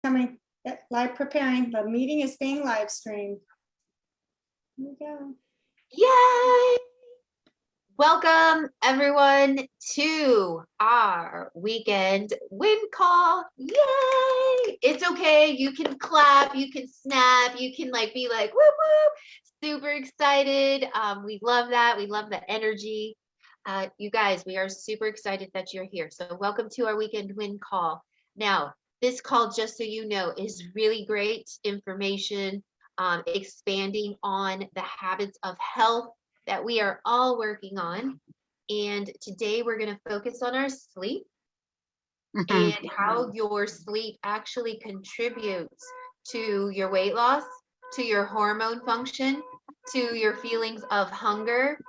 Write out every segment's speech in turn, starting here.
Coming, live preparing. The meeting is being live streamed. Here we go. Yay! Welcome everyone to our weekend win call. Yay! It's okay. You can clap, you can snap, you can be like, whoop, whoop. Super excited. We love that. We love the energy. You guys, we are super excited that you're here. So welcome to our weekend win call. Now, this call, just so you know, is really great information, expanding on the habits of health that we are all working on. And today we're going to focus on our sleep and how your sleep actually contributes to your weight loss, to your hormone function, to your feelings of hunger.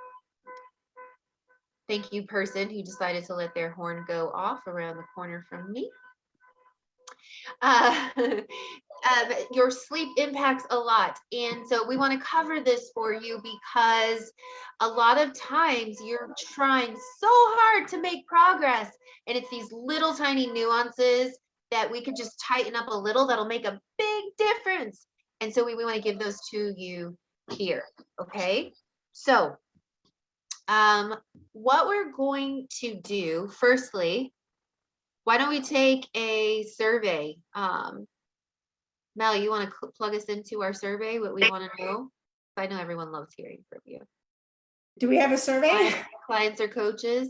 Thank you, person who decided to let their horn go off around the corner from me. Your sleep impacts a lot. And so we want to cover this for you because a lot of times you're trying so hard to make progress. And it's these little tiny nuances that we could just tighten up a little that'll make a big difference. And so we want to give those to you here. Okay. So what we're going to do, firstly, why don't we take a survey? Mel, you want to plug us into our survey, what we want to know? I know everyone loves hearing from you. Do we have a survey? Clients or coaches?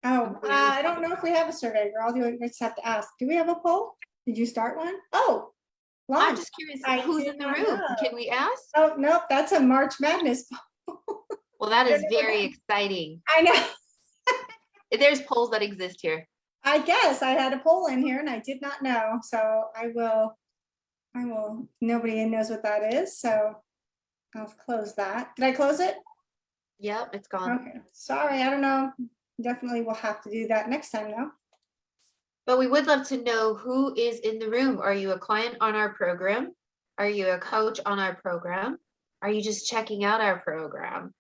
Oh, I don't know if we have a survey, girl. We just have to ask. Do we have a poll? Did you start one? Oh, launch. I'm just curious, who's in the room? Can we ask? Oh, nope, that's a March Madness poll. Well, that is very exciting. I know. There's polls that exist here. I guess I had a poll in here and I did not know. So I will, nobody knows what that is. So I'll close that. Did I close it? Yep, it's gone. Okay, sorry, I don't know. Definitely we'll have to do that next time though. But we would love to know who is in the room. Are you a client on our program? Are you a coach on our program? Are you just checking out our program?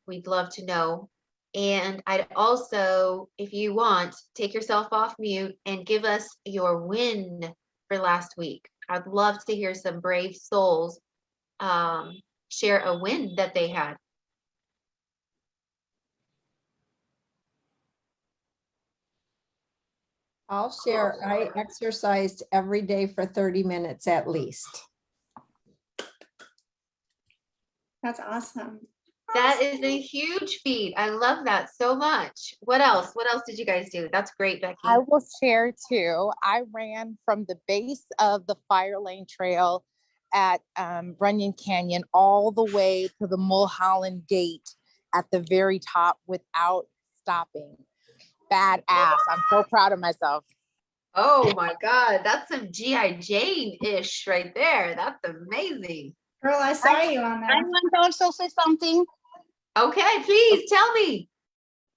We'd love to know. And I'd also, if you want, take yourself off mute and give us your win for last week. I'd love to hear some brave souls share a win that they had. I'll share. I exercised every day for 30 minutes at least. That's awesome. That is a huge feat. I love that so much. What else? What else did you guys do? That's great, Becky. I will share too. I ran from the base of the Fire Lane Trail at Runyon Canyon all the way to the Mulholland Gate at the very top without stopping. Badass. I'm so proud of myself. Oh my God, that's some G.I. Jane-ish right there. That's amazing. Girl, I saw you on there. I want to also say something. Okay, please tell me.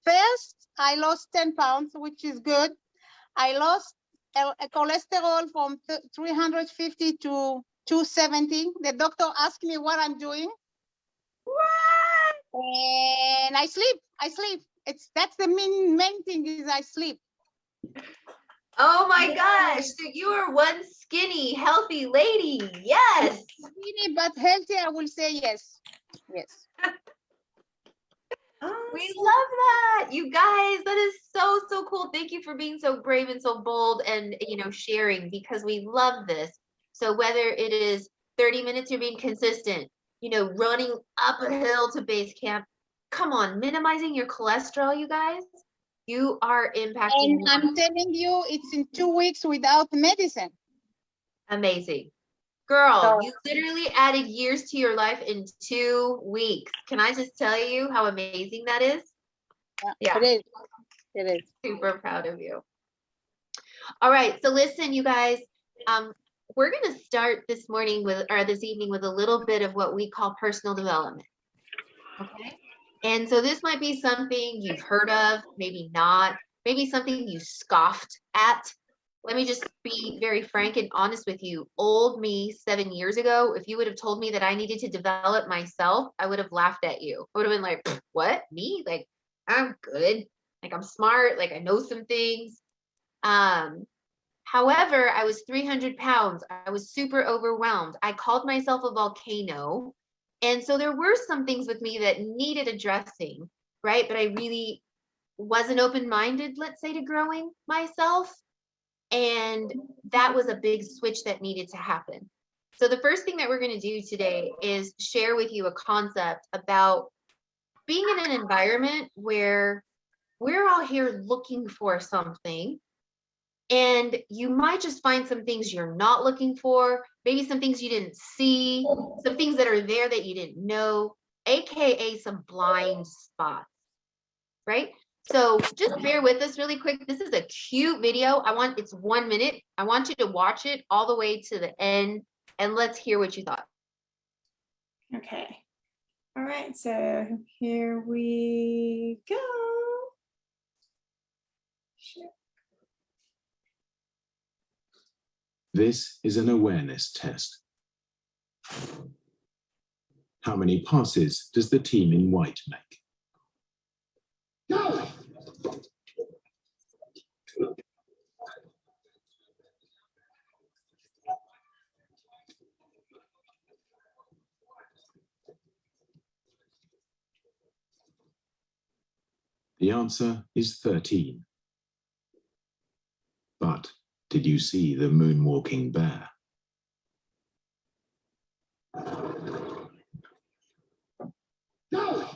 First, I lost 10 pounds, which is good. I lost a cholesterol from 350 to 270. The doctor asked me what I'm doing. What? And I sleep. That's the main thing is I sleep. Oh my gosh, so you are one skinny, healthy lady. Yes. Skinny but healthy, I will say yes. Yes. We love that. You guys, that is so cool. Thank you for being so brave and so bold and, sharing, because we love this. So whether it is 30 minutes, you're being consistent, running up a hill to base camp, come on, minimizing your cholesterol, you guys, you are impacting. And I'm telling you, it's in 2 weeks without medicine. Amazing. Girl, you literally added years to your life in 2 weeks. Can I just tell you how amazing that is? Yeah. It is. Super proud of you. All right, so listen, you guys, we're going to start this evening with a little bit of what we call personal development. Okay. And so this might be something you've heard of, maybe not, maybe something you scoffed at. Let me just be very frank and honest with you. Old me 7 years ago, if you would have told me that I needed to develop myself, I would have laughed at you. I would have been like, what? Me? Like, I'm good. Like, I'm smart. Like, I know some things. However, I was 300 pounds. I was super overwhelmed. I called myself a volcano. And so there were some things with me that needed addressing, right? But I really wasn't open-minded, let's say, to growing myself. And that was a big switch that needed to happen. So the first thing that we're going to do today is share with you a concept about being in an environment where we're all here looking for something, and you might just find some things you're not looking for, maybe some things you didn't see, some things that are there that you didn't know, aka some blind spots, right? So just bear with us really quick. This is a cute video. It's 1 minute. I want you to watch it all the way to the end, and let's hear what you thought. Okay. All right, so here we go. Sure. This is an awareness test. How many passes does the team in white make? Go! The answer is 13. But did you see the moonwalking bear? Go!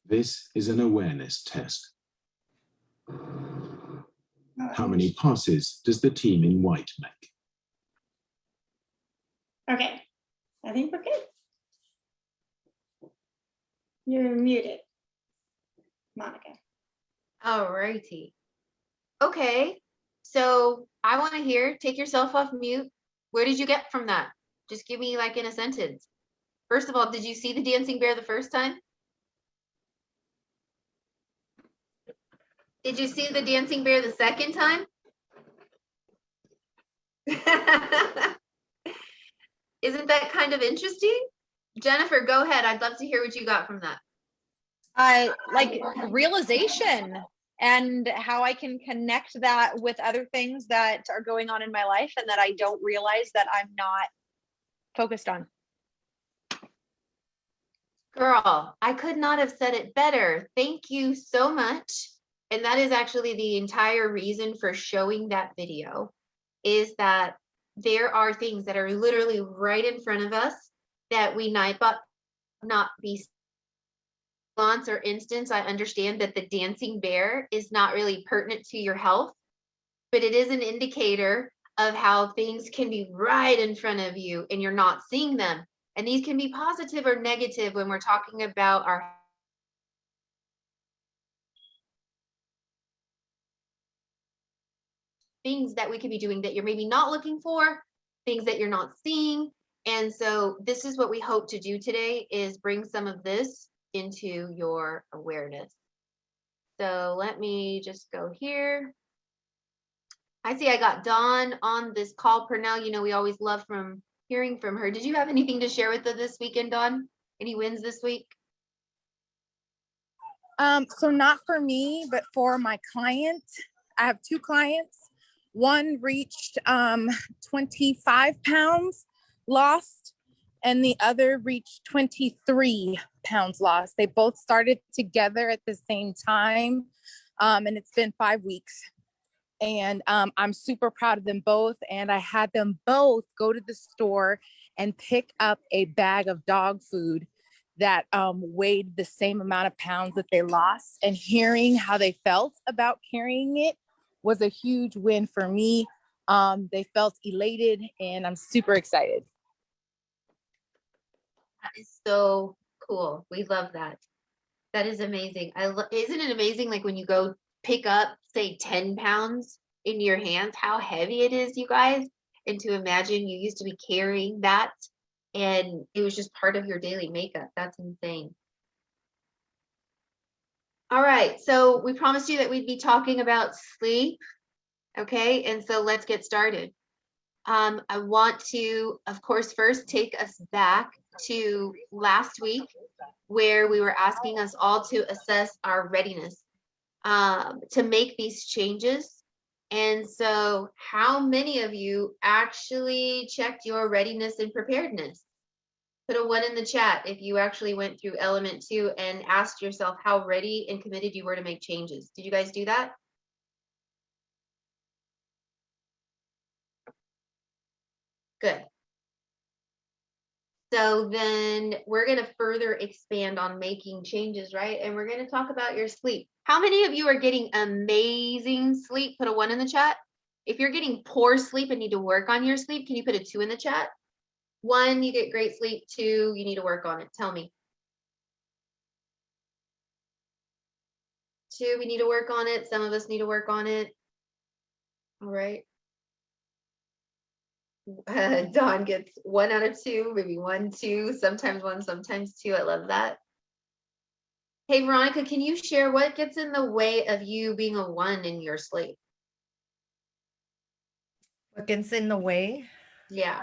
This is an awareness test. How many passes does the team in white make? Okay, I think we're good. You're muted, Monica. All righty. Okay, so I want to hear, take yourself off mute. Where did you get from that? Just give me like in a sentence. First of all, did you see the dancing bear the first time? Did you see the dancing bear the second time? Isn't that kind of interesting? Jennifer, go ahead. I'd love to hear what you got from that. Like realization and how I can connect that with other things that are going on in my life and that I don't realize that I'm not focused on. Girl, I could not have said it better. Thank you so much. And that is actually the entire reason for showing that video, is that there are things that are literally right in front of us that we might not be. Or instance, I understand that the dancing bear is not really pertinent to your health, but it is an indicator of how things can be right in front of you and you're not seeing them. And these can be positive or negative when we're talking about our things that we could be doing that you're maybe not looking for, things that you're not seeing. And so this is what we hope to do today, is bring some of this into your awareness. So let me just go here. I see I got Dawn on this call. Pernell, you know, we always love hearing from her. Did you have anything to share with us this weekend, Dawn? Any wins this week? So not for me, but for my client. I have 2 clients. One reached 25 pounds lost, and the other reached 23 pounds lost. They both started together at the same time, and it's been 5 weeks. And I'm super proud of them both. And I had them both go to the store and pick up a bag of dog food that weighed the same amount of pounds that they lost. And hearing how they felt about carrying it was a huge win for me. They felt elated, and I'm super excited. That is so cool. We love that. That is amazing. Isn't it amazing, like when you go pick up, say, 10 pounds in your hands, how heavy it is, you guys? And to imagine you used to be carrying that and it was just part of your daily makeup. That's insane. All right, so we promised you that we'd be talking about sleep. Okay, and so let's get started. I want to, of course, first take us back to last week where we were asking us all to assess our readiness to make these changes. And so how many of you actually checked your readiness and preparedness? Put a 1 in the chat if you actually went through element 2 and asked yourself how ready and committed you were to make changes. Did you guys do that? Good. So then we're going to further expand on making changes, right? And we're going to talk about your sleep. How many of you are getting amazing sleep? Put a 1 in the chat. If you're getting poor sleep and need to work on your sleep, can you put a 2 in the chat? 1, you get great sleep. 2, you need to work on it. Tell me. 2, we need to work on it. Some of us need to work on it. All right. Dawn gets 1 out of 2, maybe 1, 2, sometimes 1, sometimes 2. I love that. Hey, Veronica, can you share what gets in the way of you being a 1 in your sleep? What gets in the way? Yeah.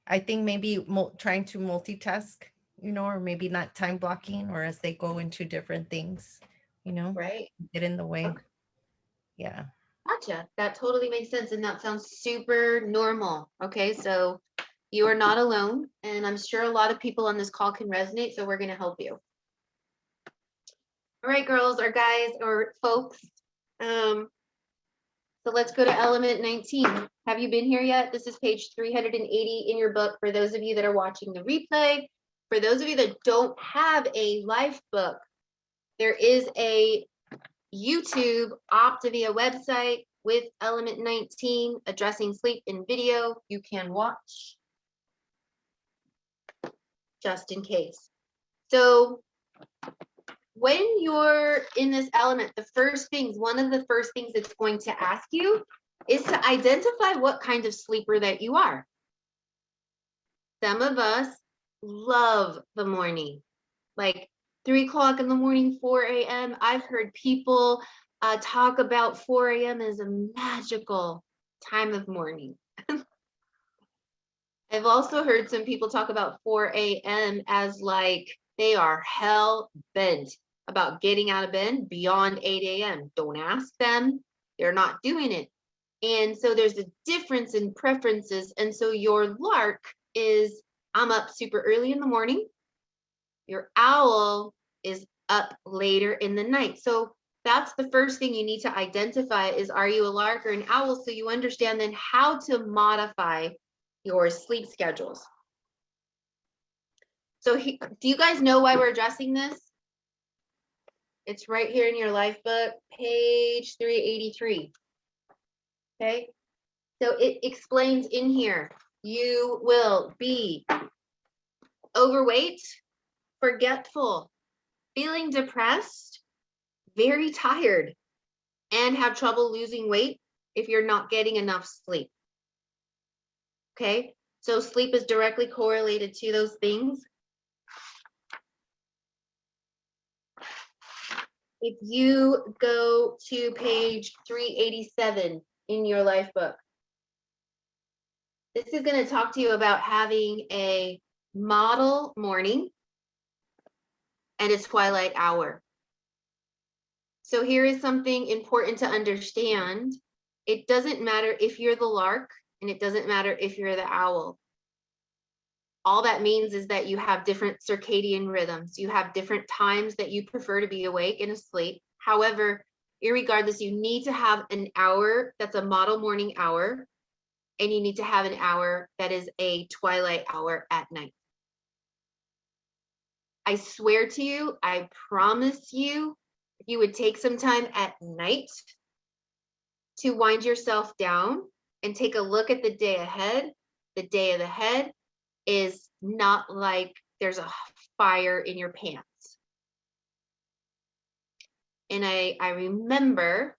I think maybe trying to multitask, or maybe not time blocking, or as they go into different things, Right. get in the way. Okay. Yeah. Gotcha. That totally makes sense. And that sounds super normal. Okay. So you are not alone. And I'm sure a lot of people on this call can resonate. So we're going to help you. All right, girls or guys or folks. So let's go to element 19. Have you been here yet? This is page 380 in your book for those of you that are watching the replay. For those of you that don't have a life book, there is a YouTube Optavia website with element 19 addressing sleep in video. You can watch just in case. So when you're in this element, one of the first things it's going to ask you is to identify what kind of sleeper that you are. Some of us love the morning, like 3 o'clock in the morning, 4 a.m. I've heard people talk about 4 a.m. as a magical time of morning. I've also heard some people talk about 4 a.m. as like they are hell bent about getting out of bed beyond 8 a.m. Don't ask them. They're not doing it. And so there's a difference in preferences. And so your lark is, I'm up super early in the morning. Your owl is up later in the night. So that's the first thing you need to identify is, are you a lark or an owl? So you understand then how to modify your sleep schedules. So do you guys know why we're addressing this? It's right here in your life book, page 383. Okay, so it explains in here, you will be overweight, forgetful, feeling depressed, very tired, and have trouble losing weight if you're not getting enough sleep. Okay, so sleep is directly correlated to those things. If you go to page 387 in your life book, this is going to talk to you about having a model morning and a twilight hour. So here is something important to understand. It doesn't matter if you're the lark and it doesn't matter if you're the owl. All that means is that you have different circadian rhythms. You have different times that you prefer to be awake and asleep. However, irregardless, you need to have an hour that's a model morning hour, and you need to have an hour that is a twilight hour at night. I swear to you, I promise you, if you would take some time at night to wind yourself down and take a look at the day ahead, the day of the head is not like there's a fire in your pants. And I remember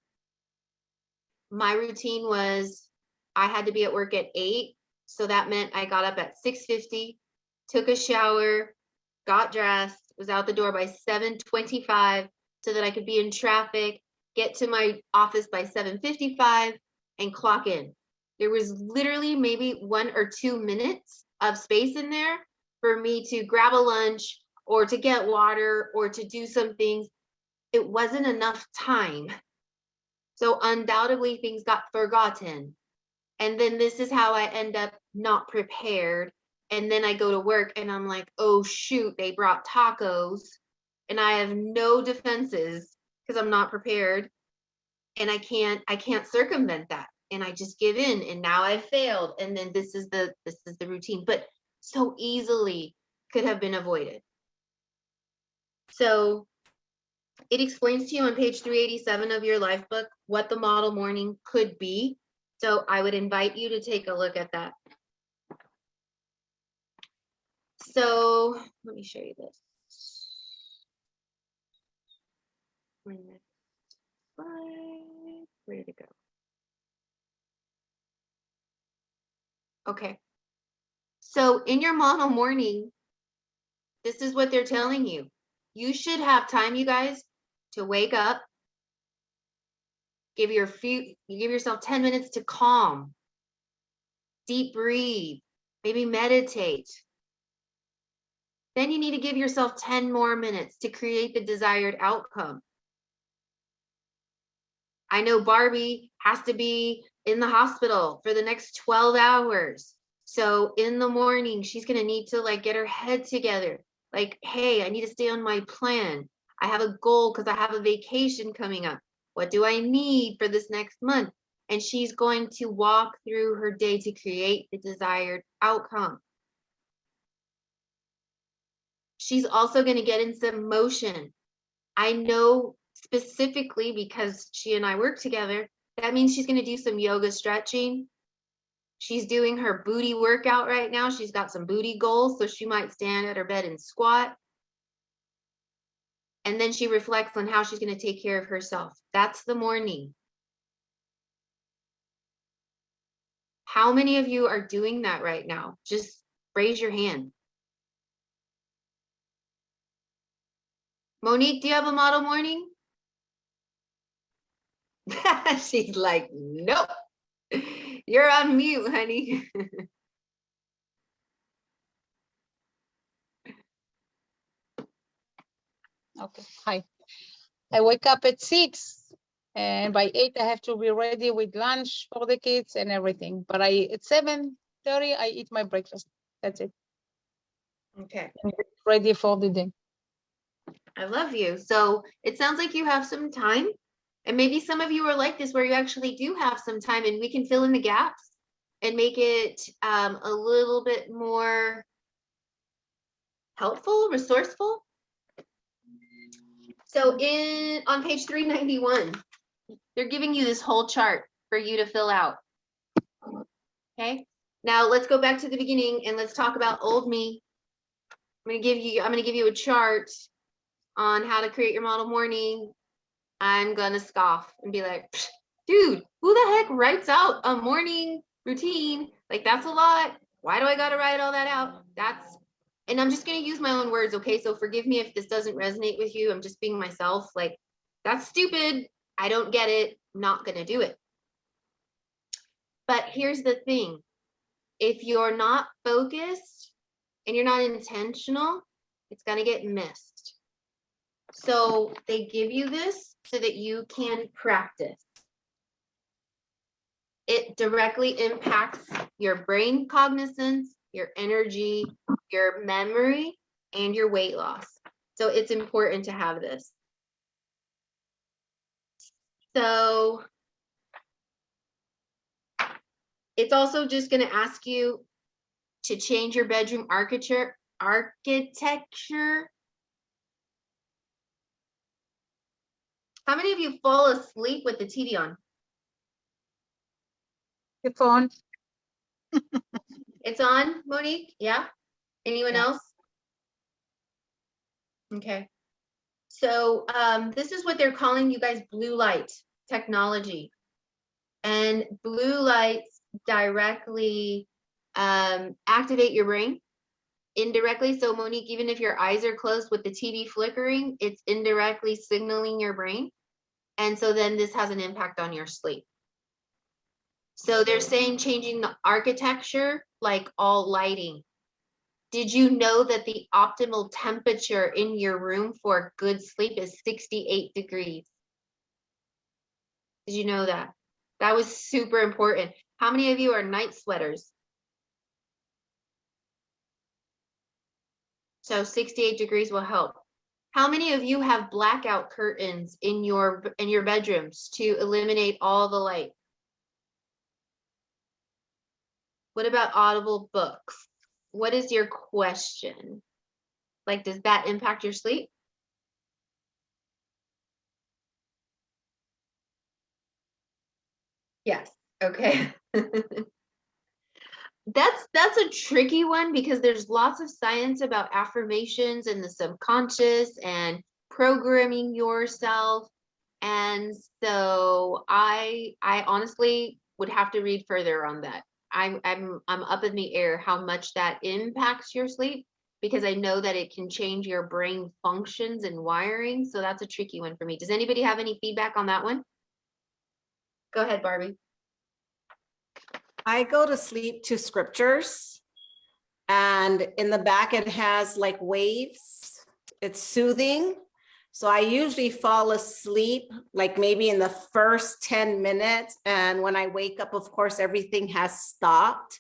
my routine was I had to be at work at 8. So that meant I got up at 6:50, took a shower, got dressed, was out the door by 7:25 so that I could be in traffic, get to my office by 7:55 and clock in. There was literally maybe 1 or 2 minutes of space in there for me to grab a lunch or to get water or to do some things. It wasn't enough time. So undoubtedly things got forgotten. And then this is how I end up not prepared. And then I go to work and I'm like, oh shoot, they brought tacos and I have no defenses because I'm not prepared. And I can't circumvent that. And I just give in and now I've failed. And then this is the routine, but so easily could have been avoided. So it explains to you on page 387 of your life book what the model morning could be. So I would invite you to take a look at that. So let me show you this. My next slide. Where'd it go? Okay. So in your model morning, this is what they're telling you. You should have time, you guys, to wake up, give yourself 10 minutes to calm, deep breathe, maybe meditate. Then you need to give yourself 10 more minutes to create the desired outcome. I know Barbie has to be in the hospital for the next 12 hours. So in the morning, she's going to need to like get her head together. Like, hey, I need to stay on my plan. I have a goal because I have a vacation coming up. What do I need for this next month? And she's going to walk through her day to create the desired outcome. She's also going to get in some motion. I know specifically because she and I work together, that means she's going to do some yoga stretching. She's doing her booty workout right now. She's got some booty goals, so she might stand at her bed and squat. And then she reflects on how she's going to take care of herself. That's the morning. How many of you are doing that right now? Just raise your hand. Monique, do you have a model morning? She's like, nope. You're on mute, honey. Okay, hi. I wake up at 6 and by 8 I have to be ready with lunch for the kids and everything. But at 7:30 I eat my breakfast. That's it. Okay. And get ready for the day. I love you. So it sounds like you have some time. And maybe some of you are like this where you actually do have some time and we can fill in the gaps and make it a little bit more helpful, resourceful. So on page 391, they're giving you this whole chart for you to fill out. Okay. Now let's go back to the beginning and let's talk about old me. I'm going to give you a chart on how to create your model morning. I'm going to scoff and be like, dude, who the heck writes out a morning routine? Like, that's a lot. Why do I got to write all that out? And I'm just going to use my own words. Okay. So forgive me if this doesn't resonate with you. I'm just being myself. Like, that's stupid. I don't get it. Not going to do it. But here's the thing. If you're not focused and you're not intentional, it's going to get missed. So they give you this so that you can practice. It directly impacts your brain cognizance, your energy, your memory, and your weight loss. So it's important to have this. So it's also just going to ask you to change your bedroom architecture. How many of you fall asleep with the TV on? The phone. It's on, Monique? Yeah? Anyone Yeah. else? Okay. So this is what they're calling you guys blue light technology. And blue lights directly activate your brain indirectly. So Monique, even if your eyes are closed with the TV flickering, it's indirectly signaling your brain. And so then this has an impact on your sleep. So they're saying changing the architecture, like all lighting. Did you know that the optimal temperature in your room for good sleep is 68 degrees? Did you know that? That was super important. How many of you are night sweaters? So 68 degrees will help. How many of you have blackout curtains in your bedrooms to eliminate all the light? What about audible books? What is your question? Like, does that impact your sleep? Yes. Okay. That's a tricky one because there's lots of science about affirmations and the subconscious and programming yourself. And so I honestly would have to read further on that. I'm up in the air how much that impacts your sleep, because I know that it can change your brain functions and wiring. So that's a tricky one for me. Does anybody have any feedback on that one? Go ahead, Barbie. I go to sleep to scriptures, and in the back it has like waves. It's soothing. So I usually fall asleep like maybe in the first 10 minutes. And when I wake up, of course, everything has stopped.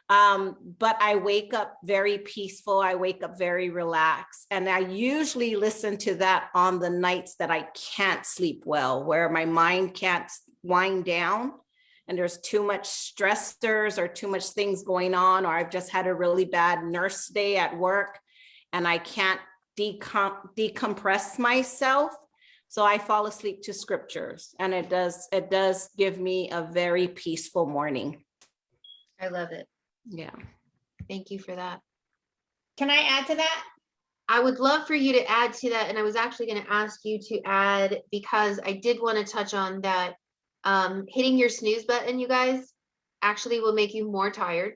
But I wake up very peaceful. I wake up very relaxed. And I usually listen to that on the nights that I can't sleep well, where my mind can't wind down and there's too much stressors or too much things going on, or I've just had a really bad nurse day at work and I can't decompress myself. So I fall asleep to scriptures, and it does give me a very peaceful morning. I love it. Yeah. Thank you for that. Can I add to that? I would love for you to add to that. And I was actually going to ask you to add, because I did want to touch on that. Hitting your snooze button, you guys, actually will make you more tired.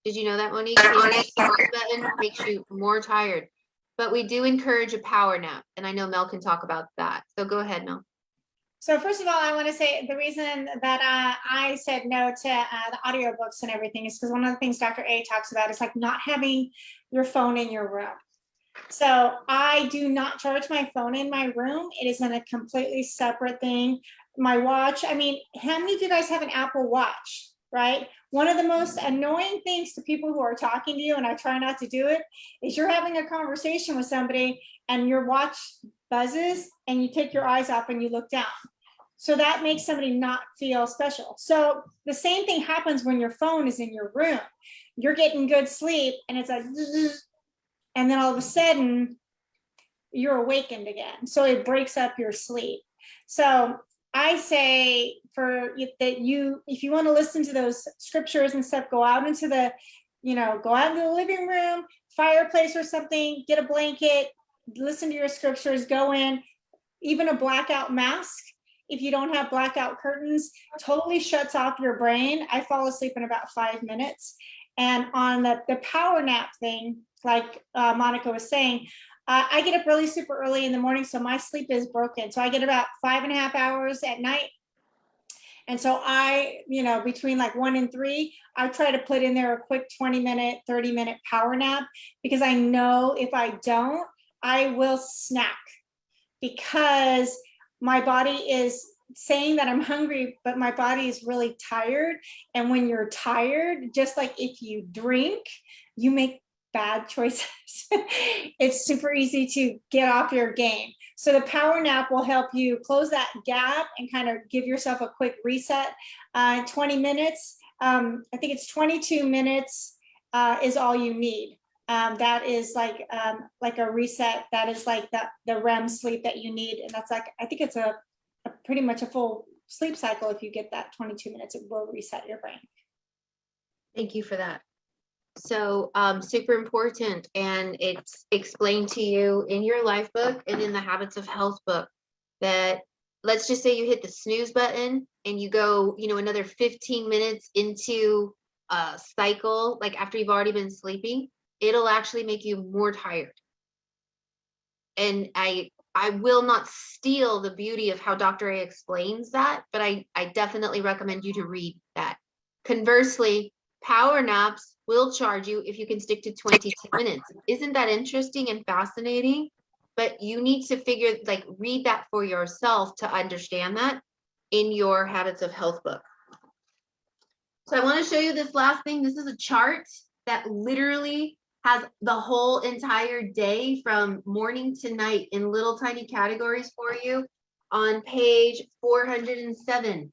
Did you know that, Monique? Hitting the snooze button makes you more tired. But we do encourage a power nap. And I know Mel can talk about that. So go ahead, Mel. So first of all, I want to say the reason that I said no to the audiobooks and everything is because one of the things Dr. A talks about is like not having your phone in your room. So I do not charge my phone in my room. It is in a completely separate thing. My watch, I mean, how many of you guys have an Apple Watch, right? One of the most annoying things to people who are talking to you, and I try not to do it, is you're having a conversation with somebody and your watch buzzes and you take your eyes off and you look down. So that makes somebody not feel special. So the same thing happens when your phone is in your room. You're getting good sleep and it's like, and then all of a sudden you're awakened again. So it breaks up your sleep. So I say for that if you want to listen to those scriptures and stuff, go out into the, go out into the living room, fireplace or something, get a blanket, listen to your scriptures, go in. Even a blackout mask, if you don't have blackout curtains, totally shuts off your brain. I fall asleep in about 5 minutes. And on the power nap thing, like Monica was saying, I get up really super early in the morning, so my sleep is broken. So I get about 5.5 hours at night. And so I, between like 1 and 3, I try to put in there a quick 20-minute, 30-minute power nap, because I know if I don't, I will snack, because my body is saying that I'm hungry, but my body is really tired. And when you're tired, just like if you drink, you make bad choices. It's super easy to get off your game. So the power nap will help you close that gap and kind of give yourself a quick reset. 20 minutes, I think it's 22 minutes is all you need. That is like a reset. That is like the REM sleep that you need. And that's like, I think it's a pretty much a full sleep cycle. If you get that 22 minutes, it will reset your brain. Thank you for that. So super important, and it's explained to you in your life book and in the Habits of Health book that, let's just say you hit the snooze button and you go, another 15 minutes into cycle, like after you've already been sleeping, it'll actually make you more tired. And I will not steal the beauty of how Dr. A explains that, but I definitely recommend you to read that. Conversely, power naps will charge you if you can stick to 22 minutes. Isn't that interesting and fascinating? But you need to read that for yourself to understand that in your Habits of Health book. So I want to show you this last thing. This is a chart that literally has the whole entire day from morning to night in little tiny categories for you on page 407.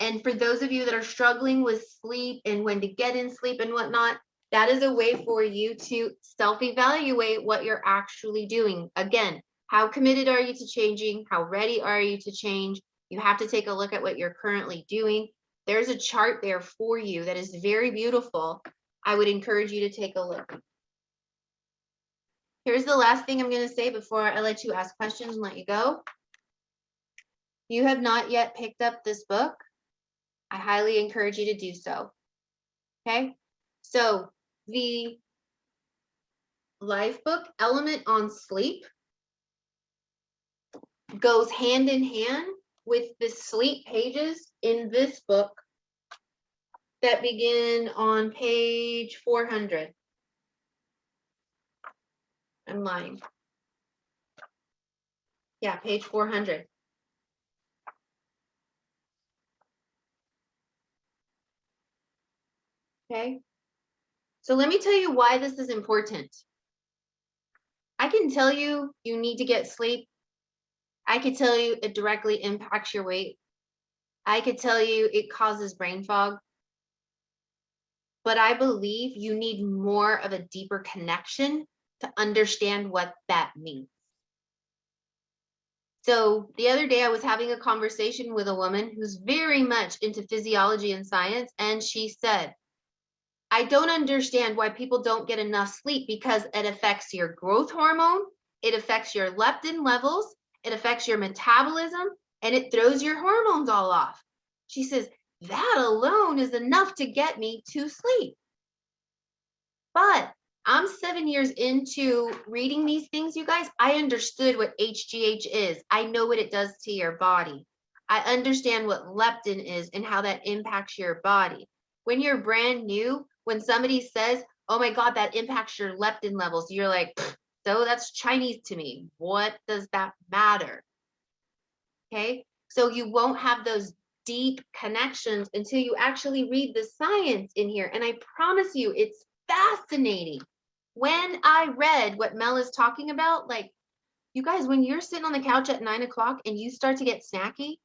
And for those of you that are struggling with sleep and when to get in sleep and whatnot, that is a way for you to self-evaluate what you're actually doing. Again, how committed are you to changing? How ready are you to change? You have to take a look at what you're currently doing. There's a chart there for you that is very beautiful. I would encourage you to take a look. Here's the last thing I'm going to say before I let you ask questions and let you go. You have not yet picked up this book. I highly encourage you to do so. Okay, so the life book Element on Sleep goes hand in hand with the sleep pages in this book that begin on page 400. I'm lying. Yeah, page 400. Okay, so let me tell you why this is important. I can tell you you need to get sleep. I could tell you it directly impacts your weight. I could tell you it causes brain fog. But I believe you need more of a deeper connection to understand what that means. So the other day I was having a conversation with a woman who's very much into physiology and science, and she said, I don't understand why people don't get enough sleep because it affects your growth hormone, it affects your leptin levels, it affects your metabolism, and it throws your hormones all off. She says, that alone is enough to get me to sleep. But I'm 7 years into reading these things, you guys. I understood what HGH is. I know what it does to your body. I understand what leptin is and how that impacts your body. When you're brand new, when somebody says, oh my God, that impacts your leptin levels, you're like, so that's Chinese to me. What does that matter? Okay, so you won't have those deep connections until you actually read the science in here. And I promise you, it's fascinating. When I read what Mel is talking about, like, you guys, when you're sitting on the couch at 9 o'clock and you start to get snacky,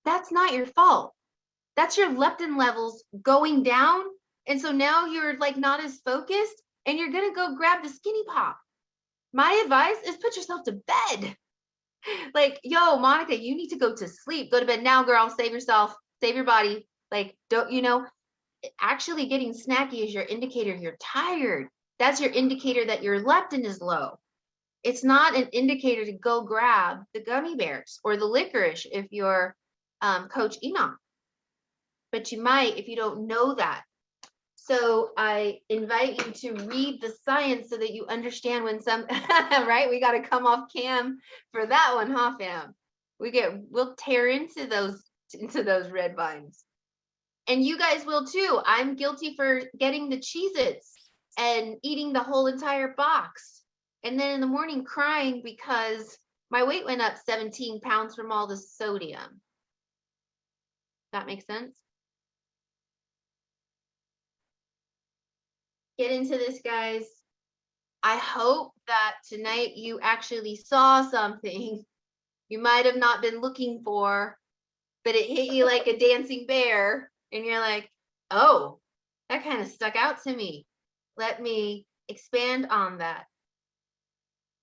that's not your fault. That's your leptin levels going down. And so now you're like not as focused and you're going to go grab the skinny pop. My advice is put yourself to bed. Like, yo, Monica, you need to go to sleep. Go to bed now, girl. Save yourself. Save your body. Like, actually getting snacky is your indicator you're tired. That's your indicator that your leptin is low. It's not an indicator to go grab the gummy bears or the licorice if you're Coach Enoch. But you might if you don't know that. So I invite you to read the science so that you understand when right? We got to come off cam for that one, huh, fam? We'll tear into those red vines. And you guys will too. I'm guilty for getting the Cheez-Its and eating the whole entire box. And then in the morning crying because my weight went up 17 pounds from all the sodium. That makes sense? Get into this, guys. I hope that tonight you actually saw something you might have not been looking for, but it hit you like a dancing bear and you're like, oh, that kind of stuck out to me. Let me expand on that.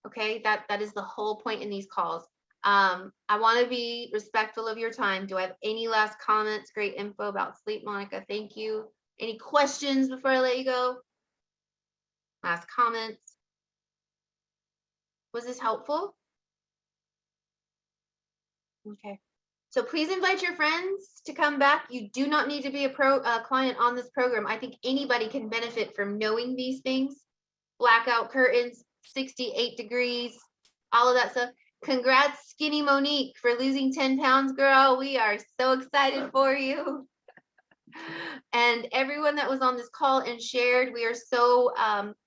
Okay, that is the whole point in these calls. I want to be respectful of your time. Do I have any last comments? Great info about sleep, Monica. Thank you. Any questions before I let you go? Last comments? Was this helpful? Okay. So please invite your friends to come back. You do not need to be a client on this program. I think anybody can benefit from knowing these things. Blackout curtains, 68 degrees, all of that stuff. Congrats, Skinny Monique, for losing 10 pounds, girl. We are so excited for you. And everyone that was on this call and shared, we are so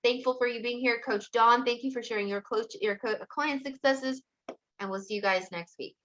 thankful for you being here. Coach Dawn, thank you for sharing your client successes. And we'll see you guys next week.